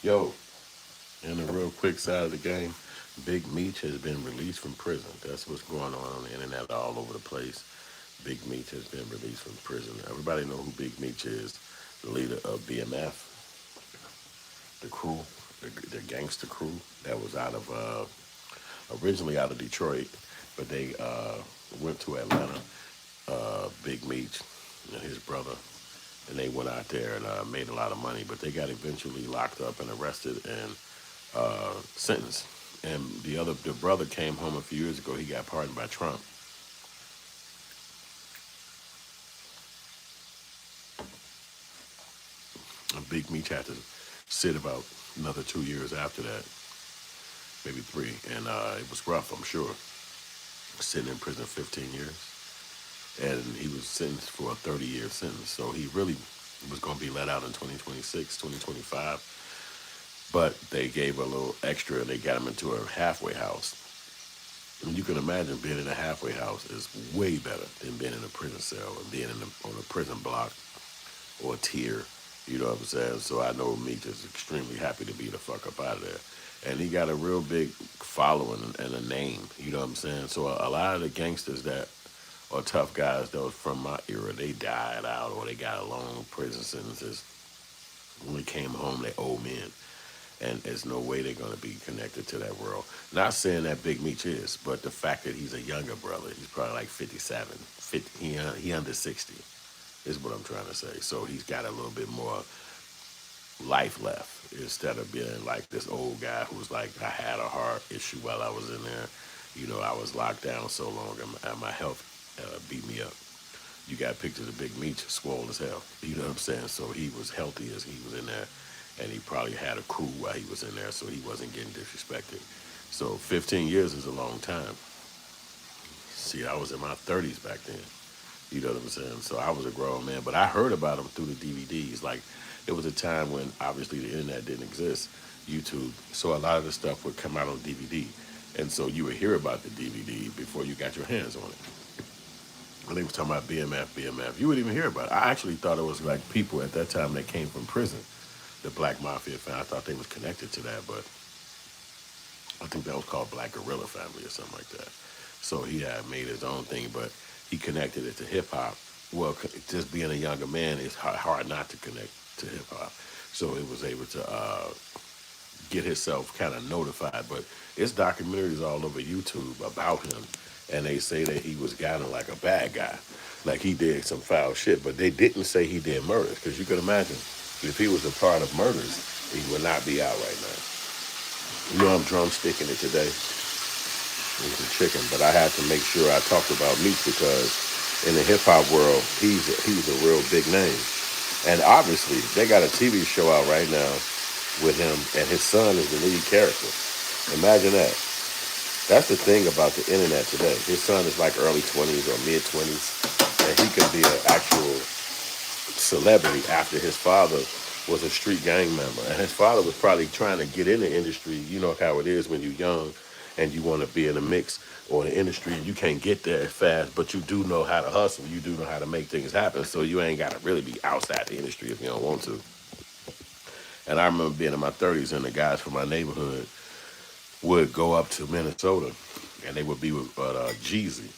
Yo, in the real quick side of the game, Big Meech has been released from prison. That's what's going on the internet all over the place. Big Meech has been released from prison. Everybody know who Big Meech is, the leader of BMF, the crew, the gangster crew that was out of originally out of Detroit, but they went to Atlanta. Big Meech and his brother, and they went out there and made a lot of money, but they got eventually locked up and arrested and sentenced. And the brother came home a few years ago. He got pardoned by Trump. And Big Meech had to sit about another 2 years after that, maybe three, and it was rough, I'm sure. Sitting in prison 15 years, and he was sentenced for a 30-year sentence. So he really was going to be let out in 2026, 2025. But they gave a little extra and they got him into a halfway house. And you can imagine being in a halfway house is way better than being in a prison cell and being on a prison block or a tier. You know what I'm saying? So I know Meech is extremely happy to be the fuck up out of there. And he got a real big following and a name. You know what I'm saying? So a lot of the gangsters that are tough guys that was from my era, they died out or they got long prison sentences. When they came home, they old men. And there's no way they're going to be connected to that world. Not saying that Big Meech is, but the fact that he's a younger brother, he's probably like 57, 50, he under 60 is what I'm trying to say. So he's got a little bit more life left instead of being like this old guy who's like, I had a heart issue while I was in there. You know, I was locked down so long and my health beat me up. You got pictures of Big Meech swole as hell. You know what I'm saying? So he was healthy as he was in there, and he probably had a crew while he was in there, so he wasn't getting disrespected. So 15 years is a long time. See, I was in my 30s back then. You know what I'm saying? So I was a grown man, but I heard about him through the DVDs. Like, it was a time when obviously the internet didn't exist, YouTube. So a lot of the stuff would come out on DVD. And so you would hear about the DVD before you got your hands on it. When they was talking about BMF, you wouldn't even hear about it. I actually thought it was like people at that time that came from prison, the Black Mafia family. I thought they was connected to that, but I think that was called Black Gorilla Family or something like that. So he had made his own thing, but he connected it to hip hop. Well, just being a younger man, it's hard not to connect to hip hop. So he was able to get himself kind of notified. But it's documentaries all over YouTube about him, and they say that he was kind of like a bad guy, like he did some foul shit. But they didn't say he did murders, because you can imagine if he was a part of murders, he would not be out right now. You know, I'm drumsticking it today. It's a chicken, but I had to make sure I talked about Meech because in the hip hop world, he's a real big name. And obviously, they got a TV show out right now with him, and his son is the lead character. Imagine that. That's the thing about the internet today. His son is like early 20s or mid 20s, and he can be an actual celebrity after his father was a street gang member. And his father was probably trying to get in the industry. You know how it is when you're young and you want to be in the mix or the industry and you can't get there fast, but you do know how to hustle. You do know how to make things happen. So you ain't got to really be outside the industry if you don't want to. And I remember being in my 30s and the guys from my neighborhood would go up to Minnesota and they would be with Jeezy.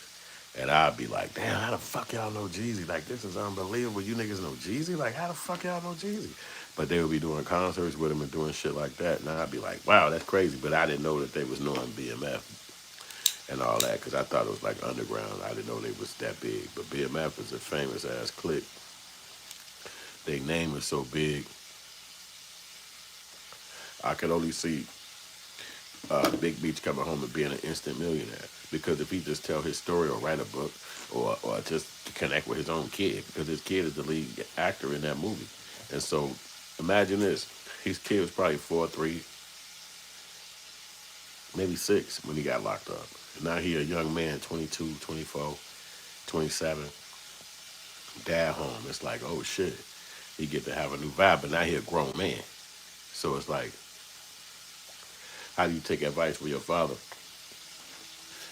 And I'd be like, damn, how the fuck y'all know Jeezy? Like, this is unbelievable. You niggas know Jeezy? Like, how the fuck y'all know Jeezy? But they would be doing concerts with him and doing shit like that. And I'd be like, wow, that's crazy. But I didn't know that they was knowing BMF and all that because I thought it was like underground. I didn't know they was that big. But BMF is a famous ass clique. Their name is so big, I could only see Big Meech coming home and being an instant millionaire. Because if he just tell his story or write a book or just connect with his own kid, because his kid is the lead actor in that movie. And so imagine this. His kid was probably 4, 3, maybe 6 when he got locked up. Now he a young man, 22, 24, 27, dad home. It's like, oh shit. He get to have a new vibe, but now he a grown man. So it's like, how do you take advice from your father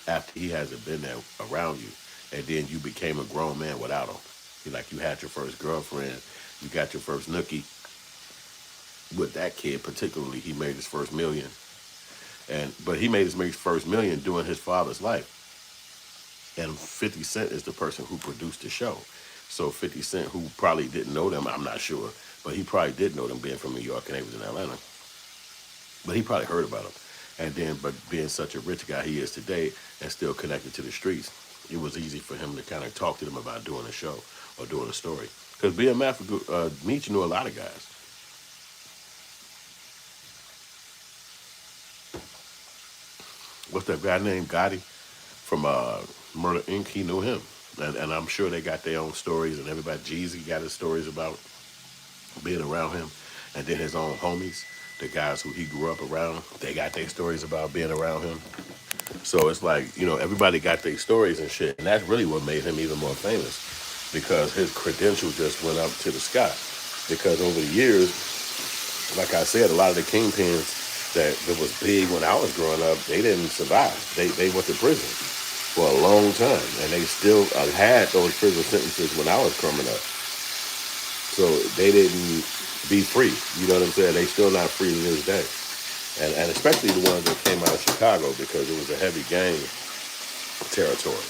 after he hasn't been there around you, and then you became a grown man without him? You had your first girlfriend, you got your first nookie, with that kid particularly, he made his first million. But he made his first million during his father's life. And 50 Cent is the person who produced the show. So 50 Cent, who probably didn't know them, I'm not sure, but he probably did know them being from New York and they was in Atlanta. But he probably heard about them. And then, but being such a rich guy he is today and still connected to the streets, it was easy for him to kind of talk to them about doing a show or doing a story. Because BMF, Meech knew a lot of guys. What's that guy named Gotti from Murder Inc.? He knew him. And I'm sure they got their own stories, and everybody, Jeezy got his stories about being around him. And then his own homies, the guys who he grew up around, they got their stories about being around him. So it's like, everybody got their stories and shit. And that's really what made him even more famous, because his credentials just went up to the sky. Because over the years, like I said, a lot of the kingpins that was big when I was growing up, they didn't survive. They went to prison for a long time, and they still had those prison sentences when I was coming up. So they didn't be free. You know what I'm saying? They still not free to this day. And especially the ones that came out of Chicago, because it was a heavy gang territory.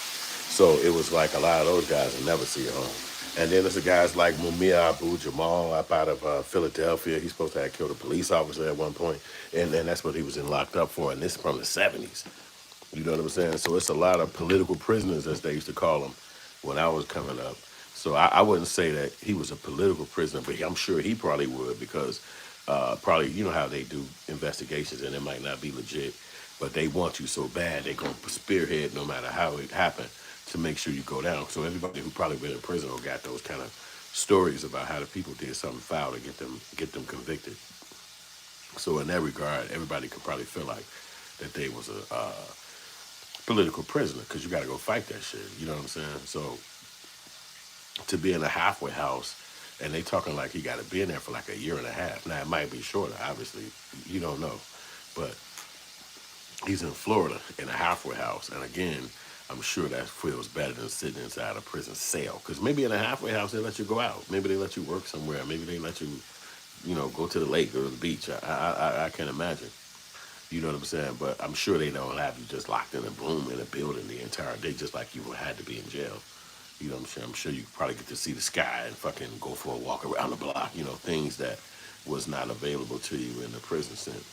So it was like a lot of those guys will never see a home. And then there's the guys like Mumia Abu Jamal up out of Philadelphia. He's supposed to have killed a police officer at one point. And that's what he was locked up for. And this is from the 70s. You know what I'm saying? So it's a lot of political prisoners, as they used to call them when I was coming up. So I wouldn't say that he was a political prisoner, but I'm sure he probably would, because probably, you know how they do investigations and it might not be legit, but they want you so bad they're going to spearhead no matter how it happened to make sure you go down. So everybody who probably been in prison or got those kind of stories about how the people did something foul to get them convicted. So in that regard, everybody could probably feel like that they was a political prisoner, because you got to go fight that shit. You know what I'm saying? So to be in a halfway house, and they talking like he got to be in there for like a year and a half. Now, it might be shorter, obviously. You don't know. But he's in Florida in a halfway house. And again, I'm sure that feels better than sitting inside a prison cell. Because maybe in a halfway house, they let you go out. Maybe they let you work somewhere. Maybe they let you, go to the lake or the beach. I can't imagine. You know what I'm saying? But I'm sure they don't have you just locked in a room in a building the entire day, just like you had to be in jail. You know what I'm saying? I'm sure you probably get to see the sky and fucking go for a walk around the block, things that was not available to you in the prison sentence.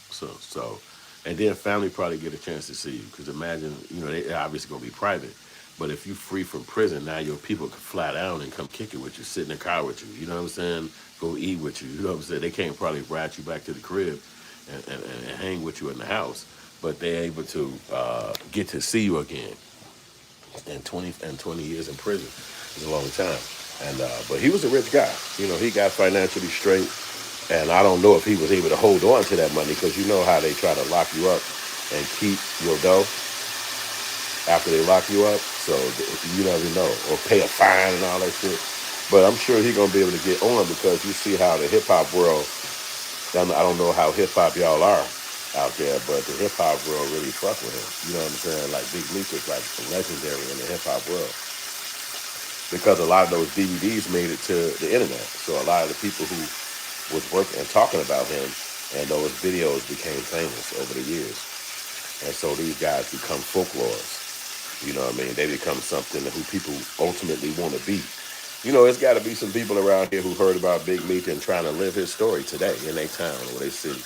So, and then family probably get a chance to see you, because imagine, they obviously going to be private. But if you free from prison, now your people can fly down and come kick it with you, sit in the car with you, you know what I'm saying? Go eat with you, you know what I'm saying? They can't probably rat you back to the crib and hang with you in the house, but they're able to get to see you again. And 20 years in prison is a long time. And but he was a rich guy. He got financially straight, and I don't know if he was able to hold on to that money, because you know how they try to lock you up and keep your dough after they lock you up. So you never know, or pay a fine and all that shit. But I'm sure he's gonna be able to get on, because you see how the hip hop world. I don't know how hip hop y'all are out there, but the hip hop world really fuck with him. You know what I'm saying? Like Big Meech is like legendary in the hip hop world, because a lot of those DVDs made it to the internet. So a lot of the people who was working and talking about him, and those videos became famous over the years. And so these guys become folklores. You know what I mean? They become something who people ultimately want to be. It's got to be some people around here who heard about Big Meech and trying to live his story today in their town or their city,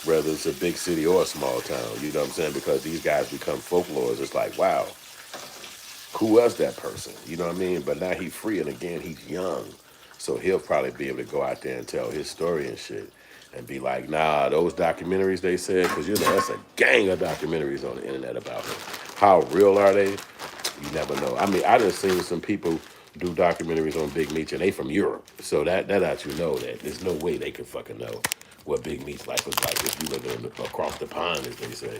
whether it's a big city or a small town. You know what I'm saying? Because these guys become folklores. It's like, wow, who was that person? You know what I mean? But now he's free, and again, he's young. So he'll probably be able to go out there and tell his story and shit, and be like, nah, those documentaries they said, because that's a gang of documentaries on the internet about him. How real are they? You never know. I mean, I just seen some people do documentaries on Big Meech, and they from Europe. So that lets you know that there's no way they can fucking know what Big Meech life was like if you lived across the pond, as they say.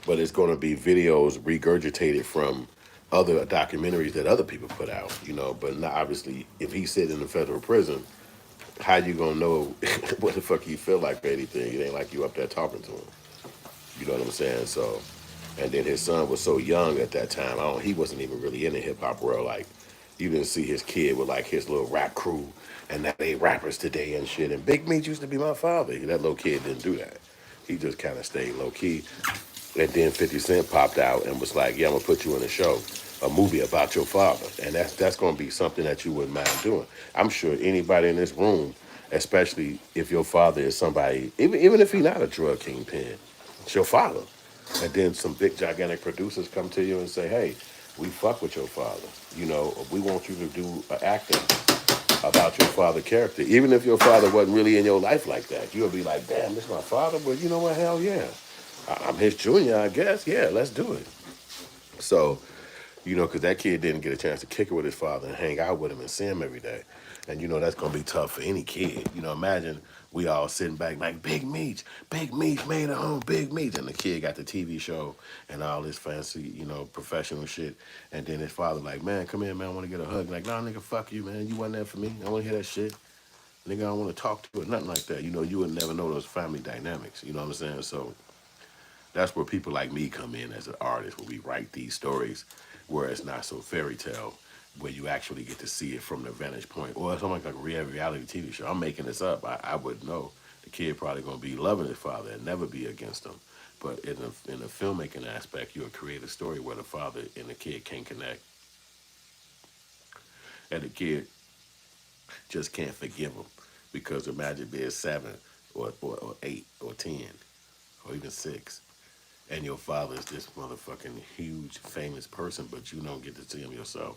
But it's going to be videos regurgitated from other documentaries that other people put out, But not, obviously, if he's sitting in a federal prison, how you going to know what the fuck he feel like or anything? It ain't like you up there talking to him. You know what I'm saying? So, and then his son was so young at that time. He wasn't even really in the hip hop world. Like, you didn't see his kid with like his little rap crew And now they rappers today and shit. And Big Meech used to be my father. That little kid didn't do that. He just kind of stayed low key. And then 50 Cent popped out and was like, yeah, I'm going to put you in a show, a movie about your father. And that's going to be something that you wouldn't mind doing. I'm sure anybody in this room, especially if your father is somebody, even if he's not a drug kingpin, it's your father. And then some big gigantic producers come to you and say, hey, we fuck with your father. You know, we want you to do acting about your father character. Even if your father wasn't really in your life like that, you'll be like, damn, this is my father. Well, you know what? Hell yeah. I'm his junior, I guess. Yeah, let's do it. So, you know, because that kid didn't get a chance to kick it with his father and hang out with him and see him every day. And, you know, that's going to be tough for any kid. You know, imagine we all sitting back like, Big Meech made it home, Big Meech. And the kid got the TV show and all this fancy, you know, professional shit. And then his father like, man, come here, man, I want to get a hug. Like, nah, nigga, fuck you, man. You wasn't there for me. I want to hear that shit. Nigga, I don't want to talk to you or nothing like that. You know, you would never know those family dynamics. You know what I'm saying? So that's where people like me come in as an artist, where we write these stories where it's not so fairy tale, where you actually get to see it from the vantage point. Or it's almost like a reality TV show. I'm making this up. I wouldn't know. The kid probably going to be loving his father and never be against him. But in the filmmaking aspect, you'll create a story where the father and the kid can connect. And the kid just can't forgive him. Because imagine being 7 or 8 or 10 or even 6. And your father is this motherfucking huge famous person, but you don't get to see him yourself.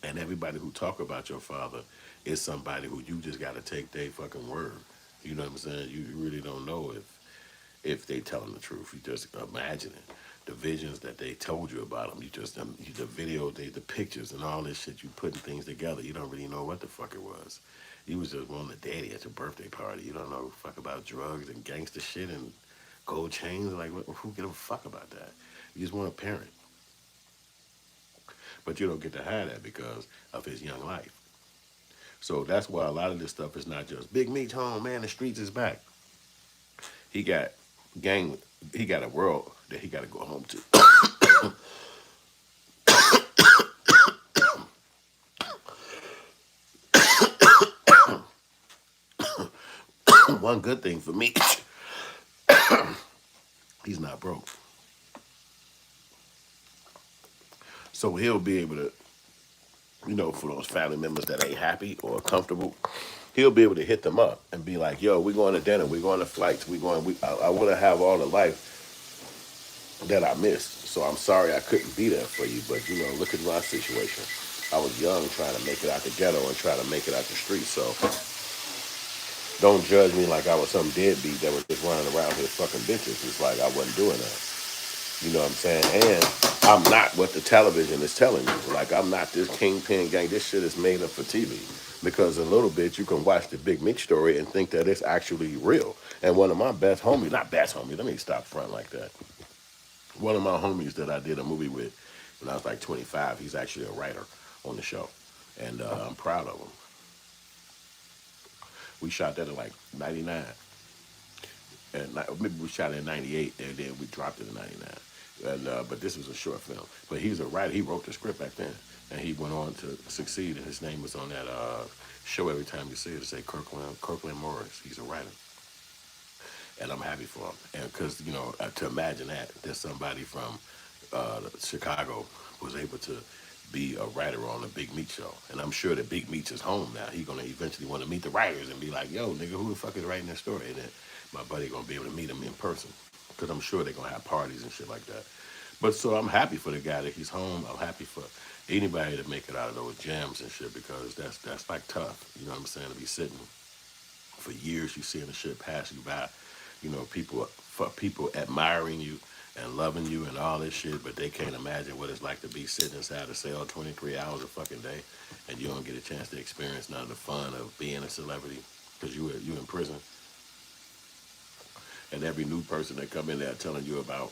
And everybody who talk about your father is somebody who you just got to take their fucking word. You know what I'm saying? You really don't know if they telling the truth. You just imagine it. The visions that they told you about them. You just the video, the pictures and all this shit. You putting things together. You don't really know what the fuck it was. You was just wanting a daddy at your birthday party. You don't know fuck about drugs and gangster shit and gold chains. Like who give a fuck about that? You just want a parent. But you don't get to have that because of his young life. So that's why a lot of this stuff is not just Big Meech home, man, the streets is back. He got gang, he got a world that he got to go home to. One good thing for me, he's not broke. So he'll be able to, you know, for those family members that ain't happy or comfortable, he'll be able to hit them up and be like, yo, we're going to dinner, we're going to flights, I want to have all the life that I missed. So I'm sorry I couldn't be there for you, but you know, look at my situation. I was young trying to make it out the ghetto and trying to make it out the street. So don't judge me like I was some deadbeat that was just running around here fucking bitches. It's like I wasn't doing that. You know what I'm saying? And I'm not what the television is telling you. Like I'm not this kingpin gang. This shit is made up for TV. Because in a little bit you can watch the Big Meech story and think that it's actually real. And one of my best homies, not best homies, let me stop front like that. One of my homies that I did a movie with when I was like 25, he's actually a writer on the show. And I'm proud of him. We shot that in like 99. And maybe we shot it in 98 and then we dropped it in 99. And but this was a short film. But he's a writer. He wrote the script back then. And he went on to succeed. And his name was on that show every time you see it. It say Kirkland Morris. He's a writer. And I'm happy for him. And because, you know, to imagine that somebody from Chicago was able to be a writer on the Big Meech show. And I'm sure that Big Meech is home now. He's going to eventually want to meet the writers and be like, yo, nigga, who the fuck is writing that story? And then my buddy going to be able to meet him in person. Because I'm sure they're going to have parties and shit like that. But so I'm happy for the guy that he's home. I'm happy for anybody to make it out of those jams and shit because that's like tough. You know what I'm saying? To be sitting for years, you seeing the shit pass you by. You know, people admiring you and loving you and all this shit, but they can't imagine what it's like to be sitting inside a cell 23 hours a fucking day, and you don't get a chance to experience none of the fun of being a celebrity because you in prison. And every new person that come in there telling you about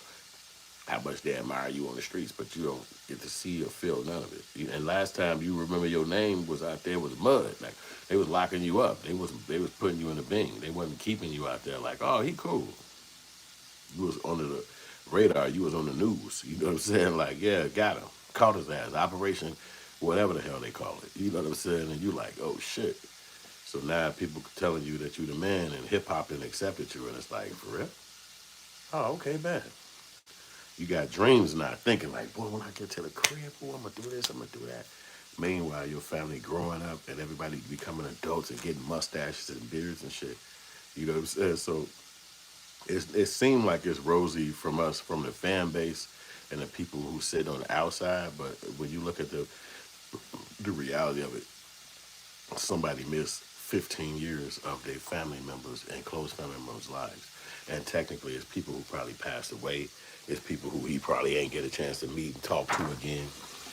how much they admire you on the streets, but you don't get to see or feel none of it. And last time you remember your name was out there was mud. Like they was locking you up. They was putting you in the bing. They wasn't keeping you out there like, oh, he cool. You was under the radar. You was on the news. You know what I'm saying? Like, yeah, got him. Caught his ass. Operation whatever the hell they call it. You know what I'm saying? And you like, oh shit. So now people telling you that you the man, and hip hop and accepted you, and it's like, for real? Oh, okay, man. You got dreams now, thinking like, boy, when I get to the crib, boy, I'm gonna do this, I'm gonna do that. Meanwhile, your family growing up and everybody becoming adults and getting mustaches and beards and shit. You know what I'm saying? So it seemed like it's rosy from us, from the fan base and the people who sit on the outside. But when you look at the reality of it, somebody missed 15 years of their family members and close family members' lives. And technically, it's people who probably passed away. It's people who he probably ain't get a chance to meet and talk to again.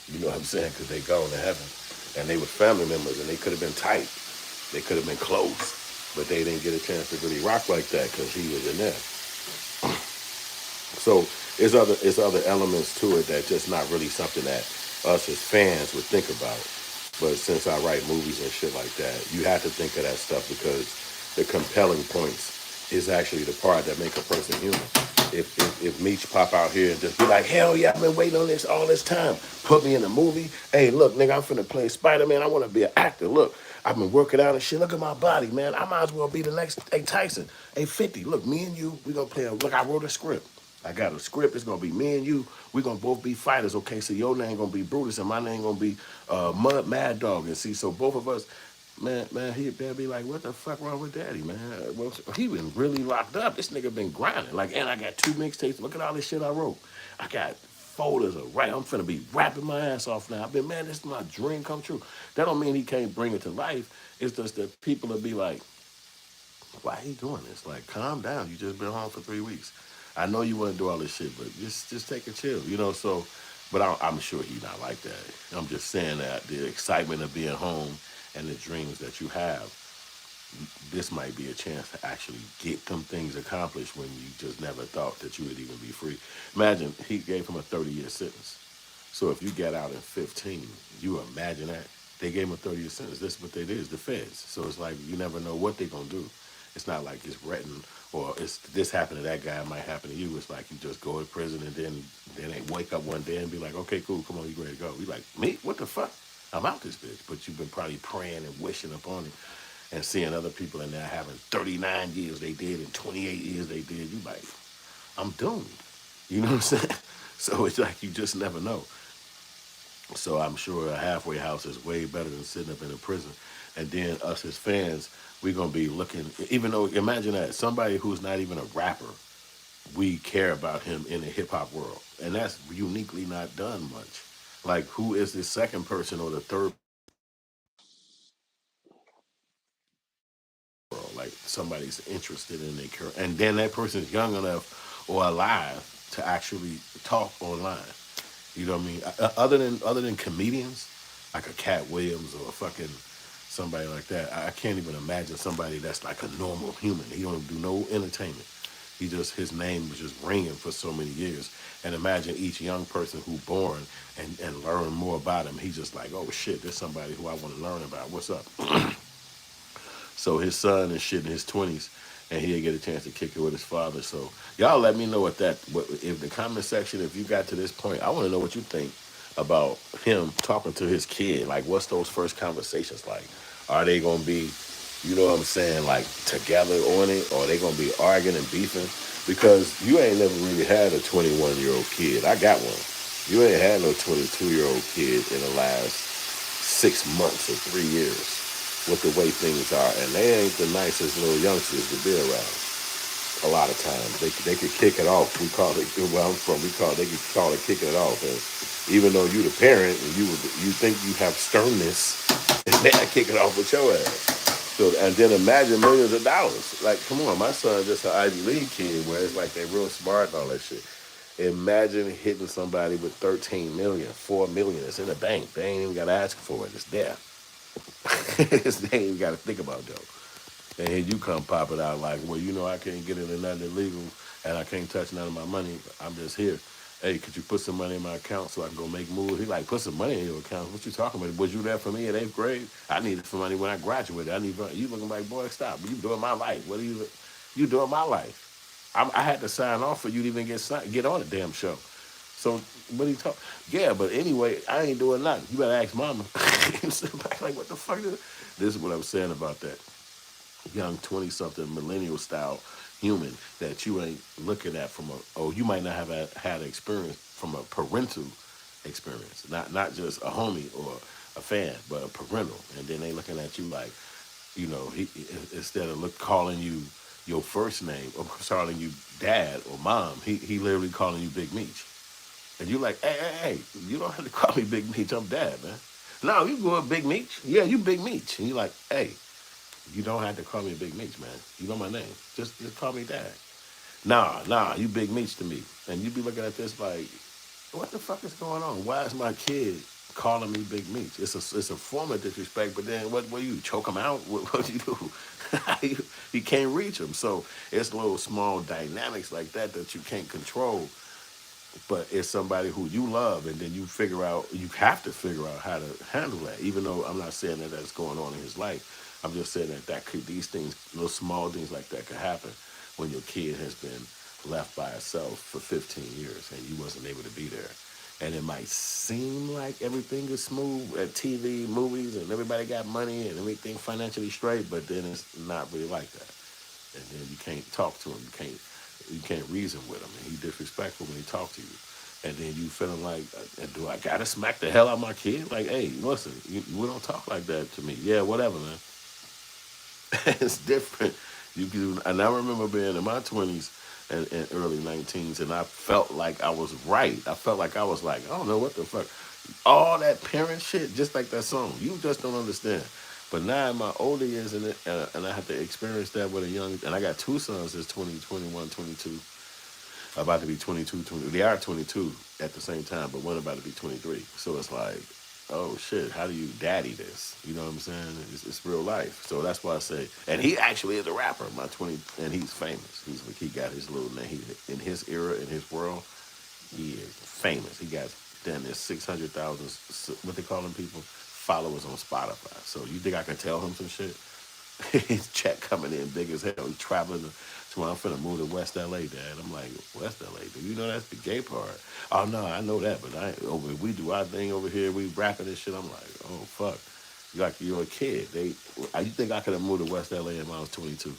You know what I'm saying? Because they gone to heaven. And they were family members, and they could have been tight. They could have been close. But they didn't get a chance to really rock like that because he was in there. So it's other elements to it that just not really something that us as fans would think about. But since I write movies and shit like that, you have to think of that stuff because the compelling points is actually the part that make a person human. If Meech pop out here and just be like, hell yeah, I've been waiting on this all this time. Put me in a movie. Hey, look, nigga, I'm finna play Spider-Man. I want to be an actor. Look, I've been working out and shit. Look at my body, man. I might as well be the next Tyson. Hey, 50. Look, me and you, we gonna play look, I wrote a script. I got a script. It's gonna be me and you. We're gonna both be fighters. Okay, so your name gonna be Brutus and my name gonna be Mad Dog. And see, so both of us, man, he'd be like, what the fuck wrong with Daddy, man? Well, he been really locked up. This nigga been grinding. Like, and I got 2 mixtapes. Look at all this shit I wrote. I got folders of rap. I'm finna be rapping my ass off now. Man, this is my dream come true. That don't mean he can't bring it to life. It's just that people will be like, why he doing this? Like, calm down. You just been home for 3 weeks. I know you want to do all this shit, but just take a chill, you know. So, but I'm sure he's not like that. I'm just saying that the excitement of being home and the dreams that you have, this might be a chance to actually get them things accomplished when you just never thought that you would even be free. Imagine he gave him a 30-year sentence. So if you get out in 15, you imagine that. They gave him a 30-year sentence. This is what they did, is the feds. So it's like you never know what they're going to do. It's not like it's written or it's this happened to that guy, it might happen to you. It's like you just go to prison and then they wake up one day and be like, okay, cool, come on, you ready to go. You like, me? What the fuck? I'm out this bitch. But you've been probably praying and wishing upon it and seeing other people in there having 39 years they did and 28 years they did. You like, I'm doomed. You know what I'm saying? So it's like you just never know. So I'm sure a halfway house is way better than sitting up in a prison. And then us as fans, we're going to be looking, even though, imagine that, somebody who's not even a rapper, we care about him in the hip-hop world. And that's uniquely not done much. Like, who is the second person or the third world? Like, somebody's interested in their career. And then that person's young enough or alive to actually talk online. You know what I mean? Other than comedians, like a Cat Williams or a fucking somebody like that, I can't even imagine somebody that's like a normal human. He don't do no entertainment. His name was just ringing for so many years. And imagine each young person who born and learn more about him. He's just like, oh shit, there's somebody who I want to learn about. What's up? So his son is shit in his 20s, and he'll get a chance to kick it with his father. So y'all let me know if the comment section, if you got to this point, I want to know what you think about him talking to his kid. Like, what's those first conversations like? Are they going to be, you know what I'm saying, like together on it? Or are they going to be arguing and beefing? Because you ain't never really had a 21-year-old kid. I got one. You ain't had no 22-year-old kid in the last 6 months or 3 years with the way things are. And they ain't the nicest little youngsters to be around. A lot of times they could kick it off. We call it, where I'm from, they could call it kicking it off. And even though you the parent and you think you have sternness, and they kick it off with your ass. So, and then imagine millions of dollars. Like, come on, my son just an Ivy League kid where it's like they're real smart and all that shit. Imagine hitting somebody with 13 million, 4 million. It's in the bank. They ain't even got to ask for it. It's there. They ain't even got to think about though. And here you come popping out like, well, you know, I can't get into nothing illegal and I can't touch none of my money. I'm just here. Hey, could you put some money in my account so I can go make moves? He like, put some money in your account. What you talking about? Was you there for me in 8th grade? I needed some money when I graduated. You looking like, boy, stop. You doing my life. What are you doing my life? I had to sign off for you to even get on the damn show. So what he talk? Yeah, but anyway, I ain't doing nothing. You better ask mama. Sit back like, what the fuck? This is what I'm saying about that young 20-something millennial style human that you ain't looking at from you might not have had experience from a parental experience, not just a homie or a fan, but a parental. And then they looking at you like, instead of calling you your first name or calling you dad or mom, he literally calling you Big Meech. And you like, hey, you don't have to call me Big Meech. I'm dad, man. No, you go Big Meech. Yeah, you Big Meech. And you like, hey, you don't have to call me Big Meech, man. You know my name. Just call me dad. Nah, you Big Meech to me. And you be looking at this like, what the fuck is going on? Why is my kid calling me Big Meech? It's a form of disrespect, but then what do you choke him out? What do you do? you can't reach him. So it's little small dynamics like that you can't control. But it's somebody who you love, and then you have to figure out how to handle that. Even though I'm not saying that that's going on in his life, I'm just saying these things, little small things like that could happen when your kid has been left by itself for 15 years and you wasn't able to be there. And it might seem like everything is smooth at TV, movies, and everybody got money and everything financially straight, but then it's not really like that. And then you can't talk to him. You can't reason with him, and he disrespectful when he talks to you. And then you feeling like, do I gotta smack the hell out of my kid? Like, hey, listen, we don't talk like that to me. Yeah, whatever, man. It's different. And I remember being in my 20s and early 19s, and I felt like I was right. I felt like I was like, I don't know what the fuck. All that parent shit, just like that song. You just don't understand. But now in my older years, and I have to experience that with and I got two sons that's 20, 21, 22, about to be 22, 20. They are 22 at the same time, but one about to be 23. So it's like, oh shit, how do you daddy this? You know what I'm saying? It's real life. So that's why I say, and he actually is a rapper, and he's famous. He got his little name. In his era, in his world, he is famous. He got damn near 600,000, what they call them people, followers on Spotify. So you think I can tell him some shit? His check coming in big as hell. He's traveling to I'm finna move to West LA, Dad. I'm like, West LA? Do you know that's the gay part? Oh no, I know that, but we do our thing over here, we rapping this shit. I'm like, oh fuck. You're a kid. You think I could have moved to West LA when I was 22?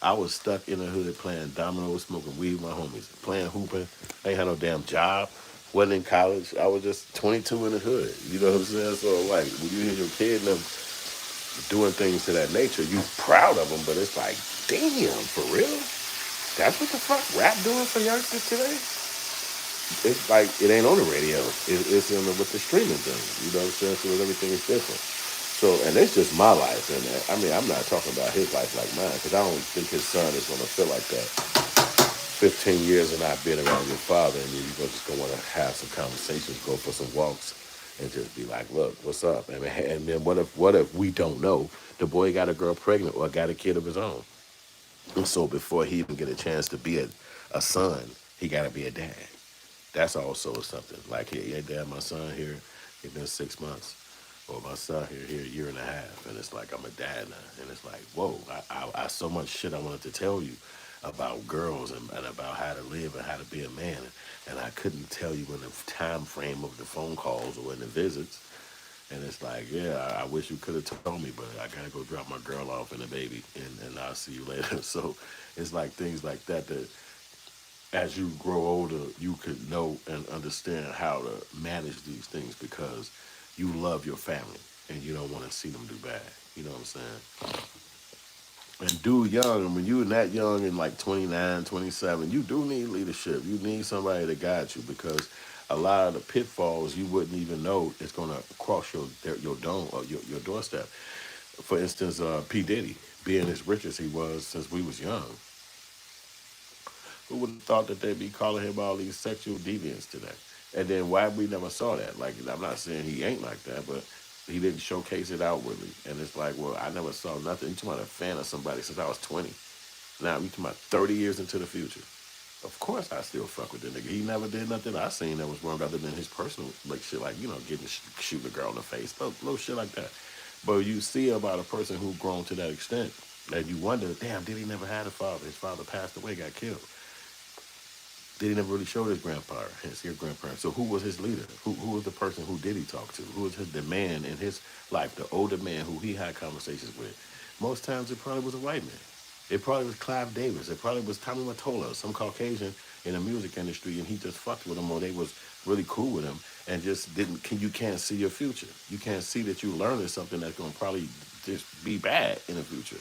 I was stuck in the hood playing dominoes, smoking weed with my homies, playing hooping. I ain't had no damn job. Wasn't in college. I was just 22 in the hood. You know what I'm saying? So like, when you hear your kid and them doing things to that nature, you proud of them, but it's like, damn, for real? That's what the fuck rap doing for youngsters today? It's like, it ain't on the radio. It's with the streaming thing. You know what I'm saying? So everything is different. So, and it's just my life. And I mean, I'm not talking about his life like mine, because I don't think his son is going to feel like that. 15 years of not being around your father, and you're just going to want to have some conversations, go for some walks, and just be like, look, what's up? And then what if we don't know the boy got a girl pregnant or got a kid of his own? And so before he even get a chance to be a son, he got to be a dad. That's also something. Like, yeah, dad, my son here, it's been 6 months. Or my son here a year and a half. And it's like, I'm a dad now. And it's like, whoa, I so much shit I wanted to tell you about girls and about how to live and how to be a man. And I couldn't tell you in the time frame of the phone calls or in the visits. And it's like, yeah, I wish you could have told me, but I got to go drop my girl off and the baby, and I'll see you later. So it's like things like that as you grow older, you could know and understand how to manage these things, because you love your family and you don't want to see them do bad. You know what I'm saying? And young, when you're that young and like 29, 27, you do need leadership. You need somebody to guide you, because a lot of the pitfalls you wouldn't even know it's going to cross your dome or your doorstep. For instance, P. Diddy, being as rich as he was since we was young, who would have thought that they'd be calling him all these sexual deviants today? And then why we never saw that? Like, I'm not saying he ain't like that, but he didn't showcase it outwardly. And it's like, well, I never saw nothing. You talking about a fan of somebody since I was 20. Now you talking about 30 years into the future. Of course I still fuck with that nigga. He never did nothing I seen that was wrong other than his personal like shit, like, shooting a girl in the face, little shit like that. But you see about a person who grown to that extent that you wonder, damn, did he never had a father? His father passed away, got killed. They didn't ever really show his grandparents. So who was his leader? Who was the person who did he talk to? Who was the man in his life, the older man who he had conversations with? Most times it probably was a white man. It probably was Clive Davis. It probably was Tommy Mottola, some Caucasian in the music industry, and he just fucked with him, or they was really cool with him, and just didn't. You can't see your future. You can't see that you learning something that's gonna probably just be bad in the future.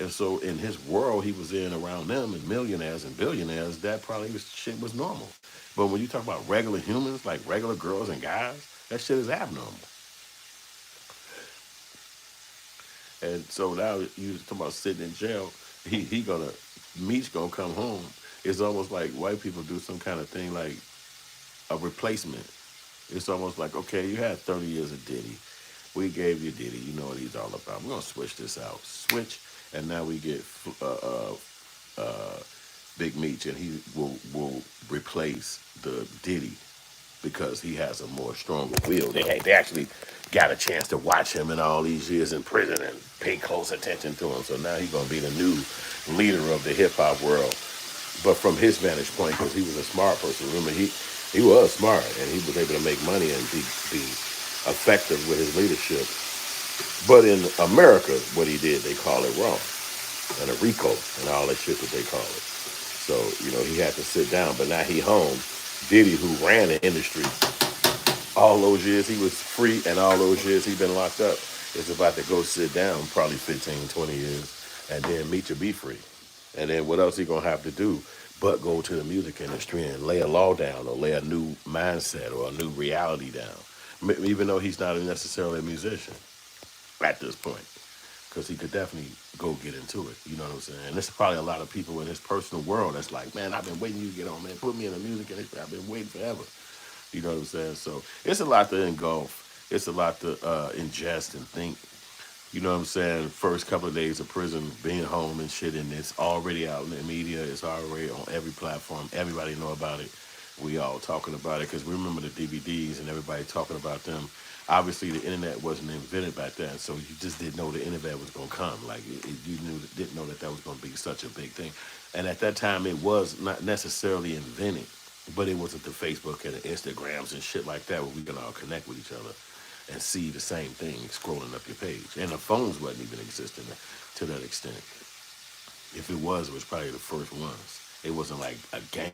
And so in his world he was in around them and millionaires and billionaires, that probably was shit was normal. But when you talk about regular humans, like regular girls and guys, that shit is abnormal. And so now you talking about sitting in jail, he gonna Meech gonna come home. It's almost like white people do some kind of thing like a replacement. It's almost like, okay, you had 30 years of Diddy. We gave you Diddy. You know what he's all about. We're gonna switch this out. Switch, and now we get Big Meech, and he will replace the Diddy because he has a more stronger will. They actually got a chance to watch him in all these years in prison and pay close attention to him. So now he's gonna be the new leader of the hip hop world. But from his vantage point, because he was a smart person. Remember, he was smart and he was able to make money and be effective with his leadership. But in America, what he did, they call it wrong. And a RICO and all that shit that they call it. So, he had to sit down. But now he home. Diddy, who ran the industry, all those years he was free and all those years he been locked up, is about to go sit down probably 15, 20 years. And then Meech will be free. And then what else he going to have to do but go to the music industry and lay a law down or lay a new mindset or a new reality down, even though he's not necessarily a musician at this point, because he could definitely go get into it. You know what I'm saying? And there's probably a lot of people in his personal world that's like, man, I've been waiting you to get on, man. Put me in the music industry. I've been waiting forever. You know what I'm saying? So it's a lot to engulf. It's a lot to ingest and think. You know what I'm saying? First couple of days of prison, being home and shit, and it's already out in the media. It's already on every platform. Everybody know about it. We all talking about it because we remember the DVDs and everybody talking about them. Obviously, the internet wasn't invented back then, so you just didn't know the internet was going to come. Like, didn't know that was going to be such a big thing. And at that time, it was not necessarily invented, but it wasn't the Facebook and the Instagrams and shit like that where we can all connect with each other and see the same thing scrolling up your page. And the phones wasn't even existing to that extent. If it was probably the first ones. It wasn't like a gang